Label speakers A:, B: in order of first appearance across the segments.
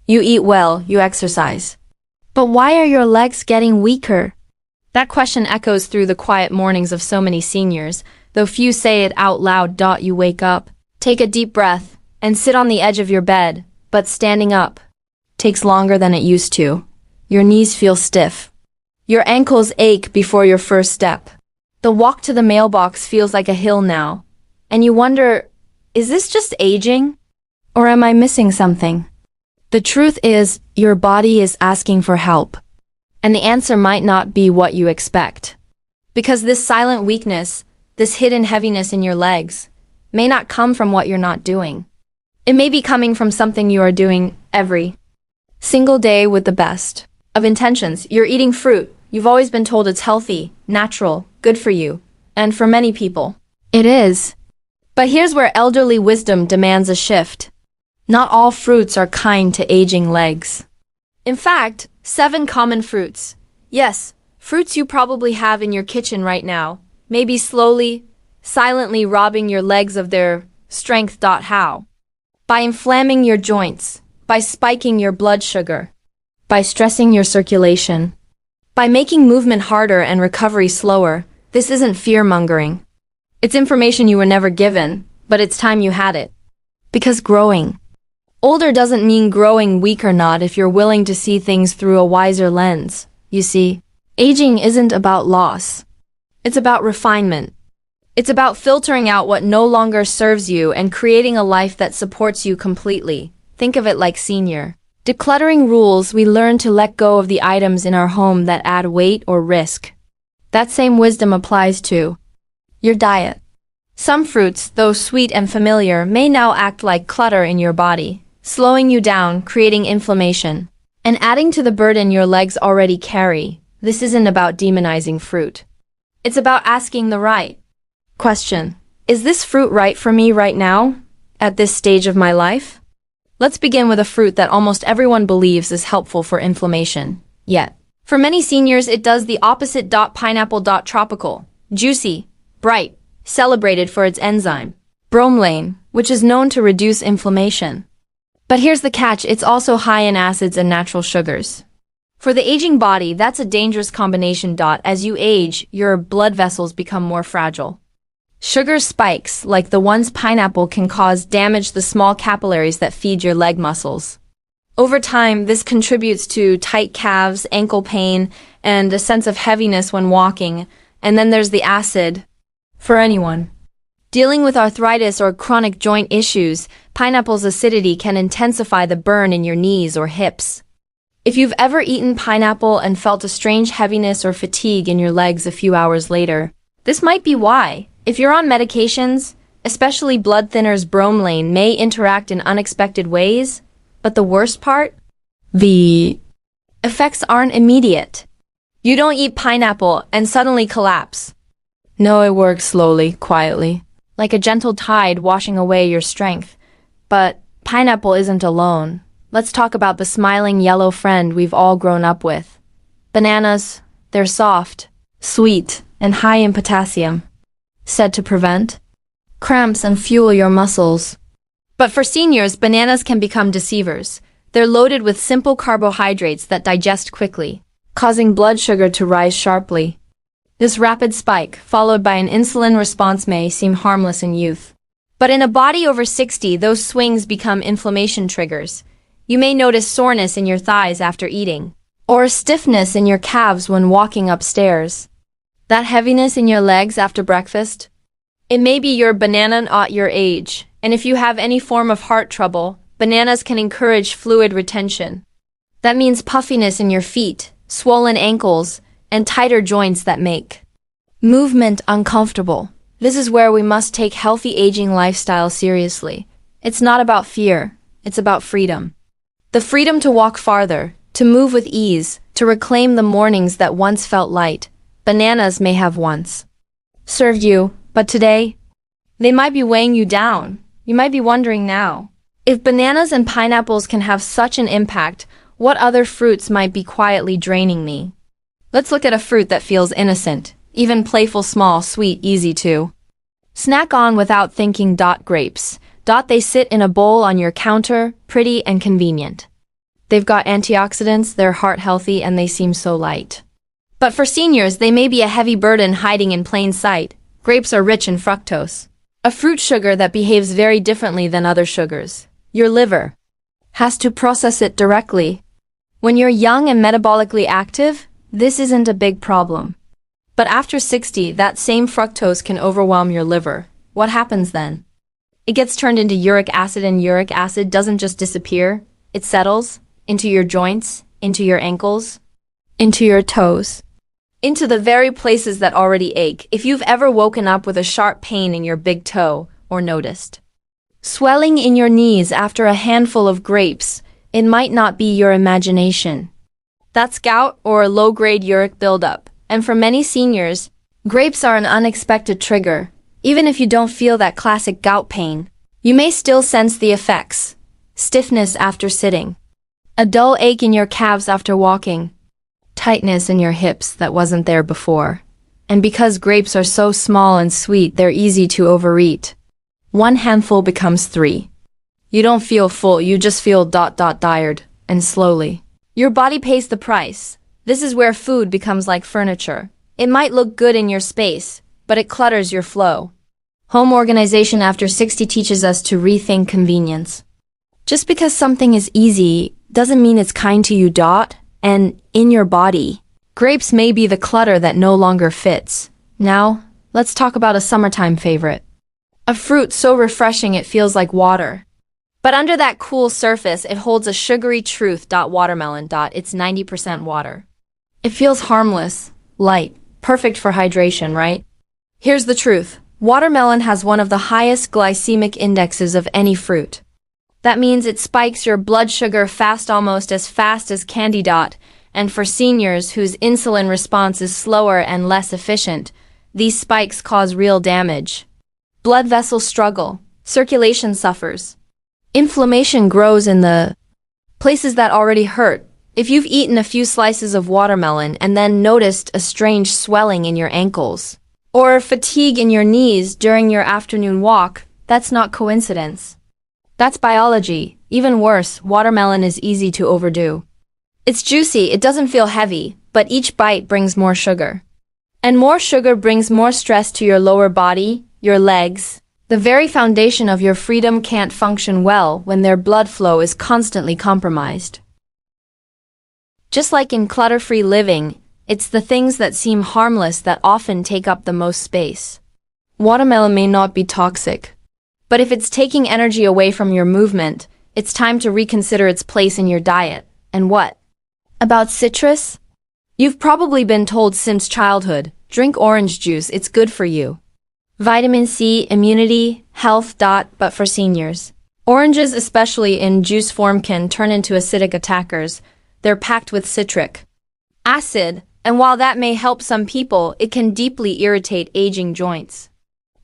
A: You eat well, you exercise. But why are your legs getting weaker? That question echoes through the quiet mornings of so many seniors, though few say it out loud. You wake up, take a deep breath, and sit on the edge of your bed, but standing up takes longer than it used to. Your knees feel stiff. Your ankles ache before your first step. The walk to the mailbox feels like a hill now, and you wonder, is this just aging? Or am I missing something? The truth is, your body is asking for help, and the answer might not be what you expect. Because this silent weakness, this hidden heaviness in your legs, may not come from what you're not doing. It may be coming from something you are doing every single day with the best of intentions. You're eating fruit. You've always been told it's healthy, natural, good for you, and for many people, it is. But here's where elderly wisdom demands a shift. Not all fruits are kind to aging legs. In fact, 7 common fruits. Yes, fruits you probably have in your kitchen right now, may be slowly, silently robbing your legs of their strength. How? By inflaming your joints, by spiking your blood sugar, by stressing your circulation, by making movement harder and recovery slower. This isn't fear-mongering. It's information you were never given, but it's time you had it. Because growing older doesn't mean growing weaker, not if you're willing to see things through a wiser lens. You see, aging isn't about loss. It's about refinement. It's about filtering out what no longer serves you and creating a life that supports you completely. Think of it like senior decluttering rules. We learn to let go of the items in our home that add weight or risk. That same wisdom applies to your diet. Some fruits, though sweet and familiar, may now act like clutter in your body, slowing you down, creating inflammation, and adding to the burden your legs already carry. This isn't about demonizing fruit. It's about asking the right question. Is this fruit right for me right now, at this stage of my life? Let's begin with a fruit that almost everyone believes is helpful for inflammation. Yet, for many seniors, it does the opposite. Pineapple. Tropical, juicy, bright, celebrated for its enzyme, bromelain, which is known to reduce inflammation. But here's the catch, it's also high in acids and natural sugars. For the aging body, that's a dangerous combination. As you age, your blood vessels become more fragile. Sugar spikes, like the ones pineapple, can cause damage to the small capillaries that feed your leg muscles. Over time, this contributes to tight calves, ankle pain, and a sense of heaviness when walking. And then there's the acid. For anyone dealing with arthritis or chronic joint issues, pineapple's acidity can intensify the burn in your knees or hips. If you've ever eaten pineapple and felt a strange heaviness or fatigue in your legs a few hours later, this might be why. If you're on medications, especially blood thinners, bromelain may interact in unexpected ways. But the worst part? The effects aren't immediate. You don't eat pineapple and suddenly collapse. No, it works slowly, quietly, like a gentle tide washing away your strength. But pineapple isn't alone. Let's talk about the smiling yellow friend we've all grown up with. Bananas, they're soft, sweet, and high in potassium, said to prevent cramps and fuel your muscles. But for seniors, bananas can become deceivers. They're loaded with simple carbohydrates that digest quickly, causing blood sugar to rise sharply. This rapid spike, followed by an insulin response, may seem harmless in youth. But in a body over 60, those swings become inflammation triggers. You may notice soreness in your thighs after eating, or stiffness in your calves when walking upstairs. That heaviness in your legs after breakfast? It may be your banana at your age. And if you have any form of heart trouble, bananas can encourage fluid retention. That means puffiness in your feet, swollen ankles, and tighter joints that make movement uncomfortable. This is where we must take healthy aging lifestyle seriously. It's not about fear, it's about freedom. The freedom to walk farther, to move with ease, to reclaim the mornings that once felt light. Bananas may have once served you, but today, they might be weighing you down. You might be wondering now, if bananas and pineapples can have such an impact, what other fruits might be quietly draining me? Let's look at a fruit that feels innocent, even playful, small, sweet, easy to snack on without thinking. Grapes. They sit in a bowl on your counter, pretty and convenient. They've got antioxidants, they're heart healthy, and they seem so light. But for seniors, they may be a heavy burden hiding in plain sight. Grapes are rich in fructose, a fruit sugar that behaves very differently than other sugars. Your liver has to process it directly. When you're young and metabolically active, this isn't a big problem. But after 60, that same fructose can overwhelm your liver. What happens then? It gets turned into uric acid, and uric acid doesn't just disappear, it settles into your joints, into your ankles, into your toes, into the very places that already ache. If you've ever woken up with a sharp pain in your big toe or noticed swelling in your knees after a handful of grapes, it might not be your imagination. That's gout or low-grade uric buildup. And for many seniors, grapes are an unexpected trigger. Even if you don't feel that classic gout pain, you may still sense the effects. Stiffness after sitting, a dull ache in your calves after walking, tightness in your hips that wasn't there before. And because grapes are so small and sweet, they're easy to overeat. One handful becomes 3. You don't feel full, you just feel tired, and slowly your body pays the price. This is where food becomes like furniture. It might look good in your space, but it clutters your flow. Home organization after 60 teaches us to rethink convenience. Just because something is easy doesn't mean it's kind to you. And in your body, grapes may be the clutter that no longer fits. Now, let's talk about a summertime favorite. A fruit so refreshing it feels like water. But under that cool surface, it holds a sugary truth. Watermelon. It's 90% water. It feels harmless, light, perfect for hydration, right? Here's the truth. Watermelon has one of the highest glycemic indexes of any fruit. That means it spikes your blood sugar fast, almost as fast as candy. And for seniors whose insulin response is slower and less efficient, these spikes cause real damage. Blood vessels struggle, circulation suffers. Inflammation grows in the places that already hurt. If you've eaten a few slices of watermelon and then noticed a strange swelling in your ankles, or fatigue in your knees during your afternoon walk, that's not coincidence. That's biology. Even worse, watermelon is easy to overdo. It's juicy, it doesn't feel heavy, but each bite brings more sugar. And more sugar brings more stress to your lower body, your legs. The very foundation of your freedom can't function well when their blood flow is constantly compromised. Just like in clutter-free living, it's the things that seem harmless that often take up the most space. Watermelon may not be toxic, but if it's taking energy away from your movement, it's time to reconsider its place in your diet. And what about citrus? You've probably been told since childhood, drink orange juice, it's good for you. Vitamin C, immunity, health. But for seniors, oranges, especially in juice form, can turn into acidic attackers. They're packed with citric acid, and while that may help some people, it can deeply irritate aging joints,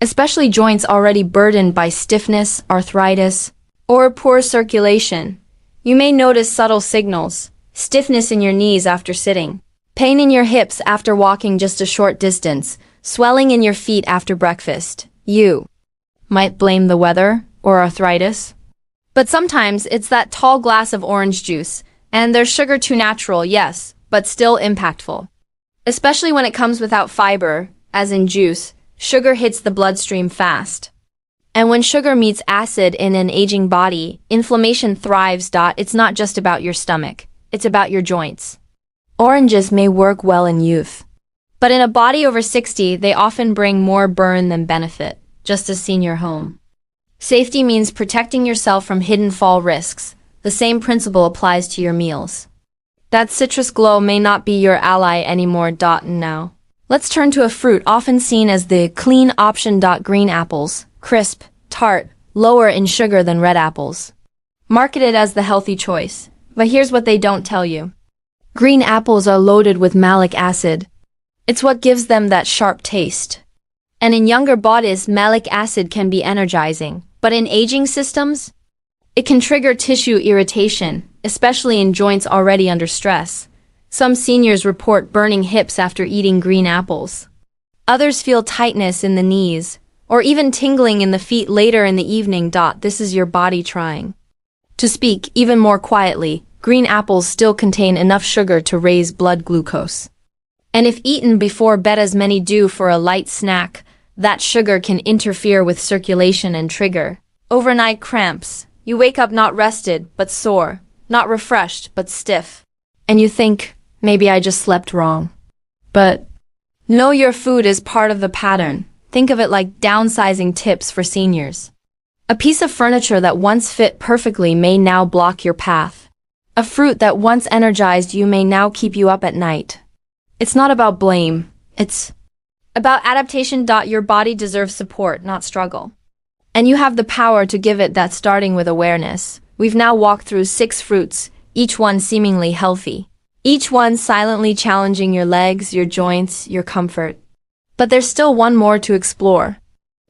A: especially joints already burdened by stiffness, arthritis, or poor circulation. You may notice subtle signals: stiffness in your knees after sitting, pain in your hips after walking just a short distance, swelling in your feet after breakfast. You might blame the weather or arthritis, but sometimes it's that tall glass of orange juice, and there's sugar too natural, yes, but still impactful. Especially when it comes without fiber, as in juice, sugar hits the bloodstream fast. And when sugar meets acid in an aging body, inflammation thrives. It's not just about your stomach, it's about your joints. Oranges may work well in youth, but in a body over 60, they often bring more burn than benefit, just as senior home. Safety means protecting yourself from hidden fall risks. The same principle applies to your meals. That citrus glow may not be your ally anymore. Now, let's turn to a fruit often seen as the clean option. Green apples, crisp, tart, lower in sugar than red apples. Marketed as the healthy choice. But here's what they don't tell you. Green apples are loaded with malic acid. It's what gives them that sharp taste. And in younger bodies, malic acid can be energizing. But in aging systems, it can trigger tissue irritation, especially in joints already under stress. Some seniors report burning hips after eating green apples. Others feel tightness in the knees, or even tingling in the feet later in the evening. This is your body trying to speak even more quietly. green apples still contain enough sugar to raise blood glucose. And if eaten before bed as many do for a light snack, that sugar can interfere with circulation and trigger overnight cramps. You wake up not rested, but sore, not refreshed, but stiff. And you think, maybe I just slept wrong. But know your food is part of the pattern. Think of it like downsizing tips for seniors. A piece of furniture that once fit perfectly may now block your path. A fruit that once energized you may now keep you up at night. It's not about blame. It's about adaptation. Your body deserves support, not struggle. And you have the power to give it that, starting with awareness. We've now walked through 6 fruits, each one seemingly healthy. Each one silently challenging your legs, your joints, your comfort. But there's still one more to explore.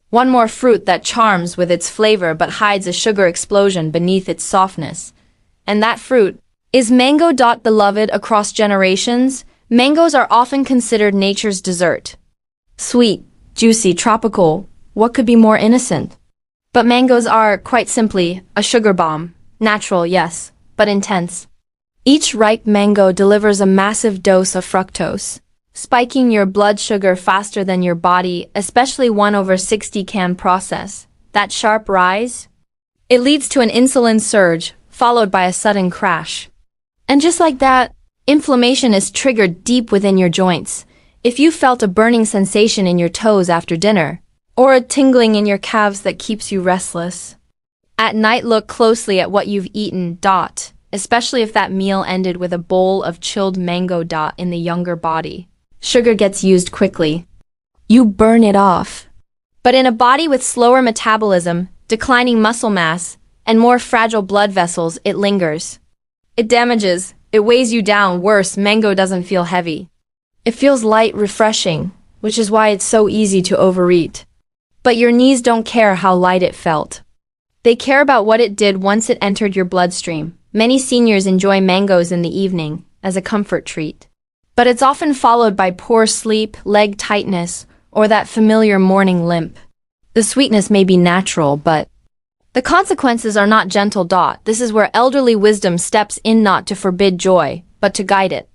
A: One more fruit that charms with its flavor but hides a sugar explosion beneath its softness. And that fruit is mango. Beloved across generations, mangoes are often considered nature's dessert. Sweet, juicy, tropical, what could be more innocent? But mangoes are, quite simply, a sugar bomb. Natural, yes, but intense. Each ripe mango delivers a massive dose of fructose, spiking your blood sugar faster than your body, especially 1/60 can process. That sharp rise? It leads to an insulin surge, followed by a sudden crash. And just like that, inflammation is triggered deep within your joints. If you felt a burning sensation in your toes after dinner, or a tingling in your calves that keeps you restless, at night look closely at what you've eaten. Especially if that meal ended with a bowl of chilled mango. In the younger body, sugar gets used quickly. You burn it off. But in a body with slower metabolism, declining muscle mass, and more fragile blood vessels, it lingers. It damages. It weighs you down. Worse, mango doesn't feel heavy. It feels light, refreshing, which is why it's so easy to overeat. But your knees don't care how light it felt. They care about what it did once it entered your bloodstream. Many seniors enjoy mangoes in the evening as a comfort treat. But it's often followed by poor sleep, leg tightness, or that familiar morning limp. The sweetness may be natural, but the consequences are not gentle. This is where elderly wisdom steps in, not to forbid joy, but to guide it.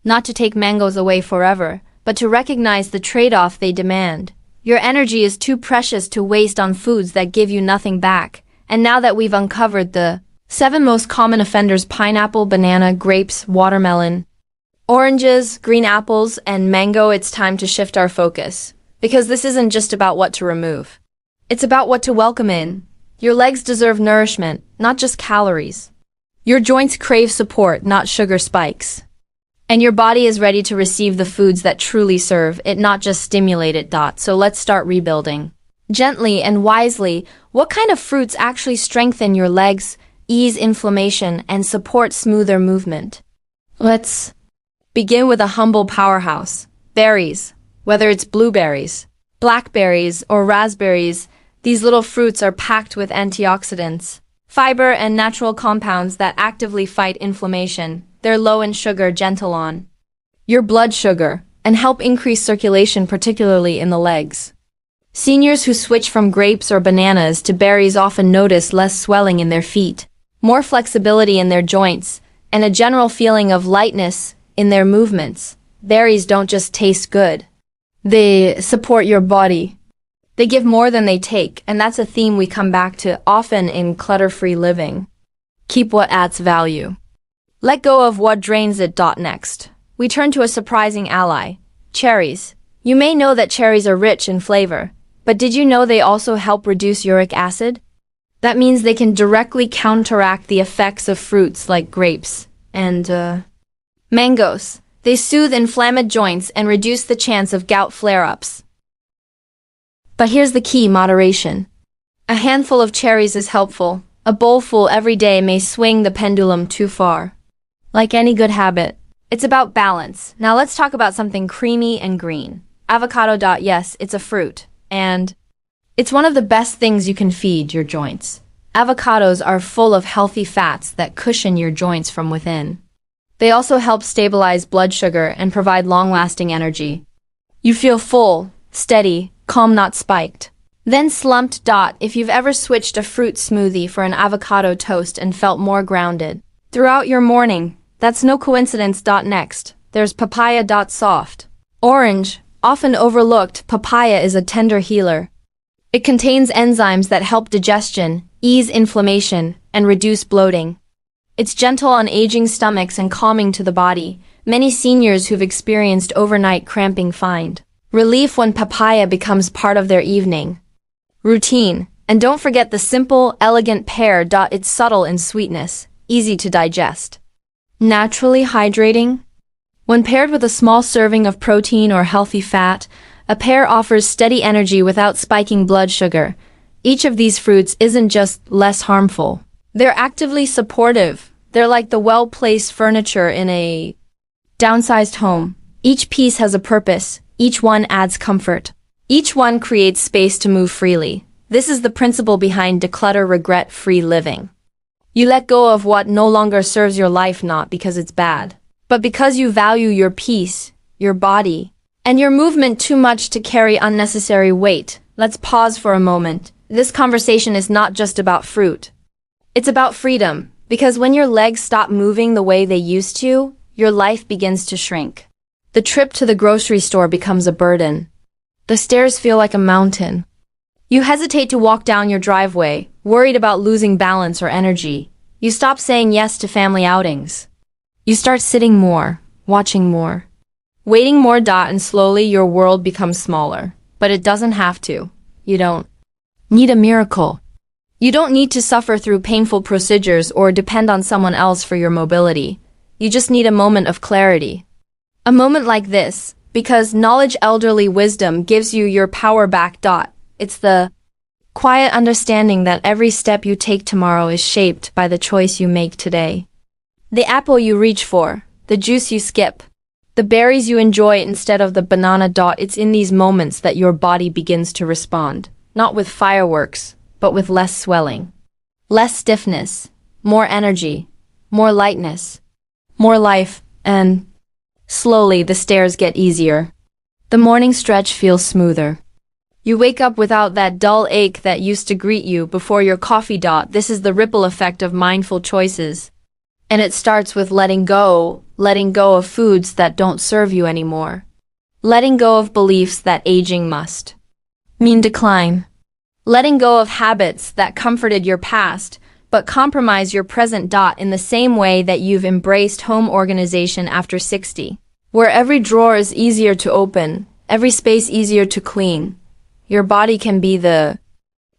A: Not to take mangoes away forever, but to recognize the trade-off they demand. Your energy is too precious to waste on foods that give you nothing back. And now that we've uncovered the 7 most common offenders: pineapple, banana, grapes, watermelon, oranges, green apples, and mango, it's time to shift our focus. Because this isn't just about what to remove. It's about what to welcome in. Your legs deserve nourishment, not just calories. Your joints crave support, not sugar spikes. And your body is ready to receive the foods that truly serve it, not just stimulate it. So let's start rebuilding. Gently and wisely, what kind of fruits actually strengthen your legs, ease inflammation, and support smoother movement? Let's begin with a humble powerhouse. Berries. Whether it's blueberries, blackberries, or raspberries, these little fruits are packed with antioxidants, fiber, and natural compounds that actively fight inflammation. They're low in sugar, gentle on your blood sugar, and help increase circulation, particularly in the legs. Seniors who switch from grapes or bananas to berries often notice less swelling in their feet, more flexibility in their joints, and a general feeling of lightness in their movements. Berries don't just taste good. They support your body. They give more than they take, and that's a theme we come back to often in clutter-free living. Keep what adds value. Let go of what drains it. Next, we turn to a surprising ally: cherries. You may know that cherries are rich in flavor, but did you know they also help reduce uric acid? That means they can directly counteract the effects of fruits like grapes and mangoes. They soothe inflamed joints and reduce the chance of gout flare-ups. But here's the key: moderation. A handful of cherries is helpful. A bowlful every day may swing the pendulum too far. Like any good habit, it's about balance. Now let's talk about something creamy and green. Avocado. Yes, it's a fruit, and it's one of the best things you can feed your joints. Avocados are full of healthy fats that cushion your joints from within. They also help stabilize blood sugar and provide long-lasting energy. You feel full, steady, calm, not spiked. Then slumped. If you've ever switched a fruit smoothie for an avocado toast and felt more grounded, Throughout your morning, that's no coincidence. Next, there's papaya. Soft. Orange, often overlooked, papaya is a tender healer. It contains enzymes that help digestion, ease inflammation, and reduce bloating. It's gentle on aging stomachs and calming to the body. Many seniors who've experienced overnight cramping find relief when papaya becomes part of their evening routine. And don't forget the simple, elegant pear. It's subtle in sweetness, easy to digest, naturally hydrating. When paired with a small serving of protein or healthy fat, a pear offers steady energy without spiking blood sugar. Each of these fruits isn't just less harmful. They're actively supportive. They're like the well-placed furniture in a downsized home. Each piece has a purpose. Each one adds comfort. Each one creates space to move freely. This is the principle behind declutter, regret-free living. You let go of what no longer serves your life, not because it's bad, but because you value your peace, your body, and your movement too much to carry unnecessary weight. Let's pause for a moment. This conversation is not just about fruit. It's about freedom, because when your legs stop moving the way they used to, your life begins to shrink. The trip to the grocery store becomes a burden. The stairs feel like a mountain. You hesitate to walk down your driveway, worried about losing balance or energy. You stop saying yes to family outings. You start sitting more, watching more, waiting more. And slowly your world becomes smaller. But it doesn't have to. You don't need a miracle. You don't need to suffer through painful procedures or depend on someone else for your mobility. You just need a moment of clarity. A moment like this, because knowledge, elderly wisdom gives you your power back. It's the quiet understanding that every step you take tomorrow is shaped by the choice you make today. The apple you reach for, the juice you skip, the berries you enjoy instead of the banana. It's in these moments that your body begins to respond, not with fireworks, but with less swelling, less stiffness, more energy, more lightness, more life, and slowly the stairs get easier. The morning stretch feels smoother. You wake up without that dull ache that used to greet you before your coffee. This is the ripple effect of mindful choices. And it starts with letting go of foods that don't serve you anymore. Letting go of beliefs that aging must mean decline. Letting go of habits that comforted your past, but compromise your present. In the same way that you've embraced home organization after 60, where every drawer is easier to open, every space easier to clean. Your body can be the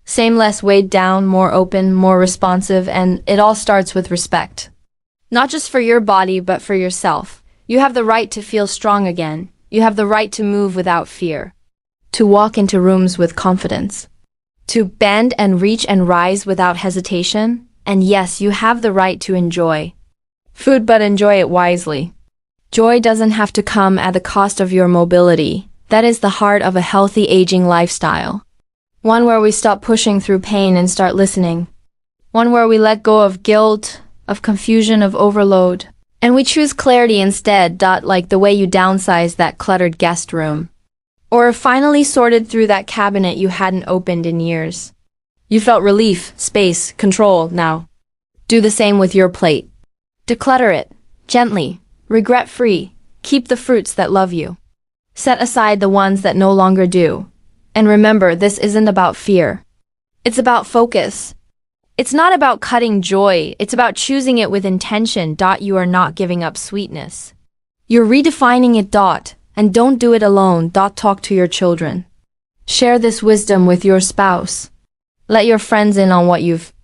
A: same, less weighed down, more open, more responsive, and it all starts with respect. Not just for your body, but for yourself. You have the right to feel strong again. You have the right to move without fear. To walk into rooms with confidence. To bend and reach and rise without hesitation. And yes, you have the right to enjoy food, but enjoy it wisely. Joy doesn't have to come at the cost of your mobility. That is the heart of a healthy aging lifestyle. One where we stop pushing through pain and start listening. One where we let go of guilt, of confusion, of overload. And we choose clarity instead. Like the way you downsized that cluttered guest room. Or finally sorted through that cabinet you hadn't opened in years. You felt relief, space, control. Now, do the same with your plate. Declutter it, gently, regret-free. Keep the fruits that love you. Set aside the ones that no longer do. And remember, this isn't about fear. It's about focus. It's not about cutting joy. It's about choosing it with intention. You are not giving up sweetness. You're redefining it. And don't do it alone. Talk to your children. Share this wisdom with your spouse. Let your friends in on what you've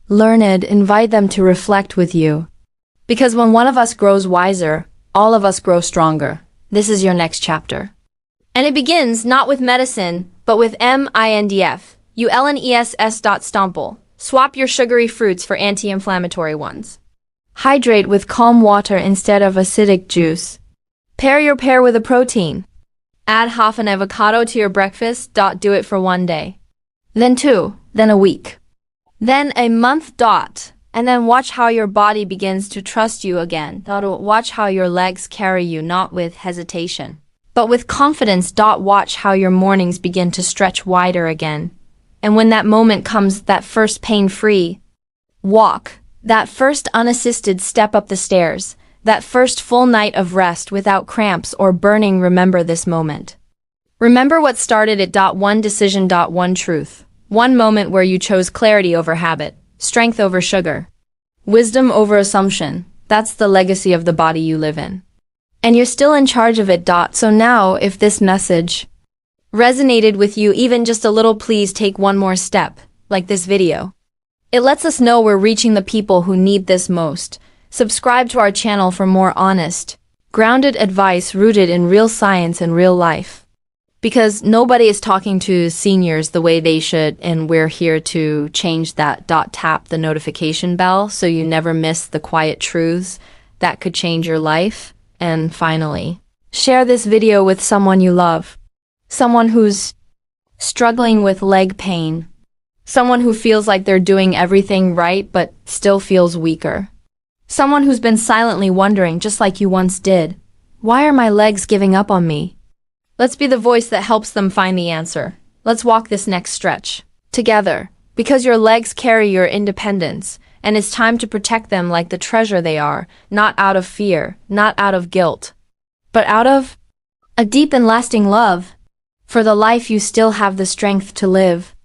A: learned. Invite them to reflect with you. Because when one of us grows wiser, all of us grow stronger. This is your next chapter. And it begins not with medicine, but with MINDF. Stumple. Swap your sugary fruits for anti-inflammatory ones. Hydrate with calm water instead of acidic juice. Pair your pear with a protein. Add half an avocado to your breakfast. Do it for 1 day. Then 2. Then a week. Then a month. And then watch how your body begins to trust you again. Watch how your legs carry you, not with hesitation, but with confidence. Watch how your mornings begin to stretch wider again. And when that moment comes, that first pain-free walk, That first unassisted step up the stairs, that first full night of rest without cramps or burning. Remember this moment. Remember what started at one decision, one truth. One moment where you chose clarity over habit, strength over sugar, wisdom over assumption. That's the legacy of the body you live in. And you're still in charge of it. So now, if this message resonated with you even just a little, please take one more step, like this video. It lets us know we're reaching the people who need this most. Subscribe to our channel for more honest, grounded advice rooted in real science and real life. Because nobody is talking to seniors the way they should, and we're here to change that. Tap the notification bell so you never miss the quiet truths that could change your life. And finally, share this video with someone you love. Someone who's struggling with leg pain. Someone who feels like they're doing everything right but still feels weaker. Someone who's been silently wondering, just like you once did, why are my legs giving up on me? Let's be the voice that helps them find the answer. Let's walk this next stretch together, because your legs carry your independence, and it's time to protect them like the treasure they are, not out of fear, not out of guilt, but out of a deep and lasting love for the life you still have the strength to live.